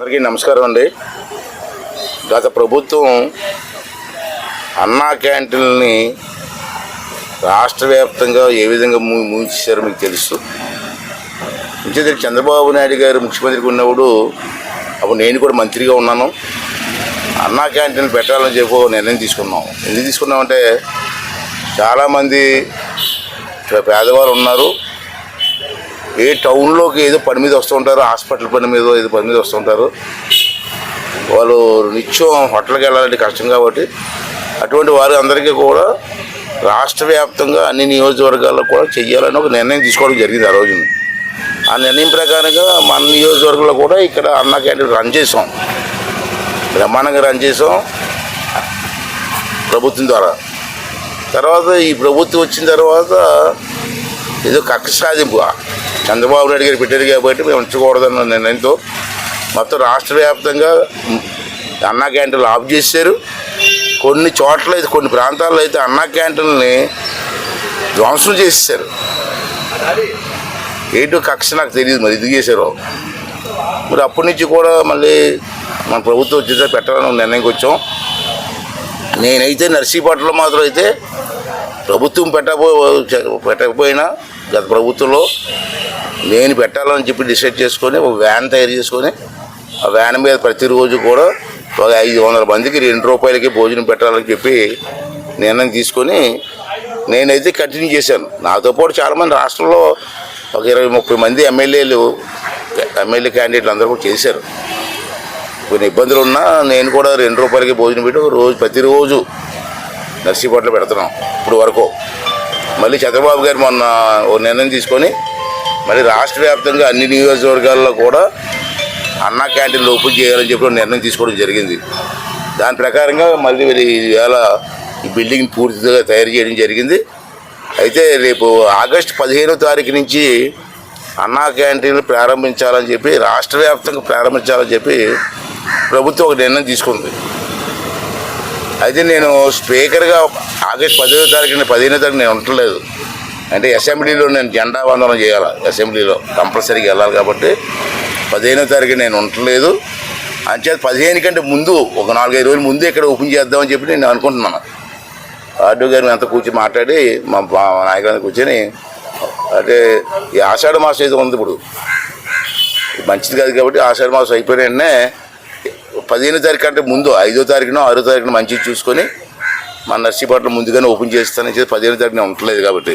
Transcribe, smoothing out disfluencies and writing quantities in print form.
అందరికీ నమస్కారం అండి. గత ప్రభుత్వం అన్నా క్యాంటీన్ని రాష్ట్ర వ్యాప్తంగా ఏ విధంగా మూయించారో మీకు తెలుసు. ఇంకేది చంద్రబాబు నాయుడు గారు ముఖ్యమంత్రిగా ఉన్నప్పుడు అప్పుడు నేను కూడా మంత్రిగా ఉన్నాను. అన్నా క్యాంటీన్ పెట్టాలని చెప్పి నిర్ణయం తీసుకున్నాం. ఎందుకు తీసుకున్నామంటే చాలామంది పేదవారు ఉన్నారు. ఏ టౌన్లోకి ఏదో పని మీద వస్తూ ఉంటారు, హాస్పిటల్ పని మీద ఏదో పని మీద వస్తూ ఉంటారు. వాళ్ళు నిత్యం హోటల్కి వెళ్ళాలంటే కష్టం కాబట్టి అటువంటి వారు అందరికీ కూడా రాష్ట్ర వ్యాప్తంగా అన్ని నియోజకవర్గాల్లో కూడా చెయ్యాలని ఒక నిర్ణయం తీసుకోవడం జరిగింది. ఆ రోజున ఆ నిర్ణయం ప్రకారంగా మన నియోజకవర్గంలో కూడా ఇక్కడ అన్నా క్యాంటీన్ రన్ చేసాం, బ్రహ్మాండంగా రన్ చేసాం ప్రభుత్వం ద్వారా. తర్వాత ఈ ప్రభుత్వం వచ్చిన తర్వాత ఏదో కక్ష సాధింపు చంద్రబాబు నాయుడు గారు పెట్టారు కాబట్టి మేము ఉంచకూడదన్న నిర్ణయంతో మొత్తం రాష్ట్ర వ్యాప్తంగా అన్నా క్యాంటీన్లు ఆఫ్ చేశారు. కొన్ని చోట్ల అయితే కొన్ని ప్రాంతాల్లో అయితే అన్నా క్యాంటీన్ని ధ్వంసం చేసేసారు. ఏంటో కక్ష నాకు తెలియదు, మరి ఇది చేశారు. మరి అప్పటి నుంచి కూడా మళ్ళీ మన ప్రభుత్వం వచ్చేసరికి పెట్టాలని నిర్ణయంకి వచ్చాం. నేనైతే నర్సీపట్నంలో మాత్రం అయితే ప్రభుత్వం పెట్టకపోయినా గత ప్రభుత్వంలో నేను పెట్టాలని చెప్పి డిసైడ్ చేసుకొని ఒక వ్యాన్ తయారు చేసుకొని ఆ వ్యాన్ మీద ప్రతిరోజు కూడా ఒక 500 మందికి ₹2 భోజనం పెట్టాలని చెప్పి నిర్ణయం తీసుకొని నేనైతే కంటిన్యూ చేశాను. నాతో పాటు చాలామంది రాష్ట్రంలో ఒక 20-30 మంది ఎమ్మెల్యే క్యాండిడేట్లు అందరూ కూడా చేశారు. కొన్ని ఇబ్బందులు ఉన్నా నేను కూడా ₹2 భోజనం పెట్టి ప్రతిరోజు నర్సీపట్నంలో పెడుతున్నాం ఇప్పుడు వరకు. మళ్ళీ చంద్రబాబు గారు మొన్న ఓ నిర్ణయం తీసుకొని మళ్ళీ రాష్ట్ర వ్యాప్తంగా అన్ని నియోజకవర్గాల్లో కూడా అన్నా క్యాంటీన్లు ఓపెన్ చేయాలని చెప్పి నిర్ణయం తీసుకోవడం జరిగింది. దాని ప్రకారంగా మళ్ళీ ఈవేళ ఈ బిల్డింగ్ పూర్తిగా తయారు చేయడం జరిగింది. అయితే రేపు ఆగస్టు 15వ తారీఖు నుంచి అన్నా క్యాంటీన్లు ప్రారంభించాలని చెప్పి రాష్ట్ర వ్యాప్తంగా ప్రారంభించాలని చెప్పి ప్రభుత్వం ఒక నిర్ణయం తీసుకుంది. అయితే నేను స్పీకర్గా ఆగస్టు 15వ తారీఖు నేను ఉండలేదు. అంటే అసెంబ్లీలో నేను జెండా వందనం చేయాలి, అసెంబ్లీలో కంపల్సరీగా వెళ్ళాలి కాబట్టి 15వ తారీఖు నేను ఉండలేదు. అంచేత 15 కంటే ముందు ఒక 4-5 రోజుల ముందే ఇక్కడ ఓపెన్ చేద్దామని చెప్పి నేను అనుకుంటున్నాను. ఆర్డీ గారు అంతా కూర్చొని మాట్లాడి మా నాయకులంతా కూర్చొని అంటే ఈ ఆషాఢ మాసం అయితే ఉంది ఇప్పుడు మంచిది కాదు కాబట్టి ఆషాఢ మాసం అయిపోయిన వెంటనే 15వ తారీఖు కంటే ముందు 5వ తారీఖునో 6వ తారీఖున మంచిది చూసుకొని మన నర్సీపట్నం ముందుగానే ఓపెన్ చేస్తానని చెప్పి 15వ తారీఖున ఉండలేదు కాబట్టి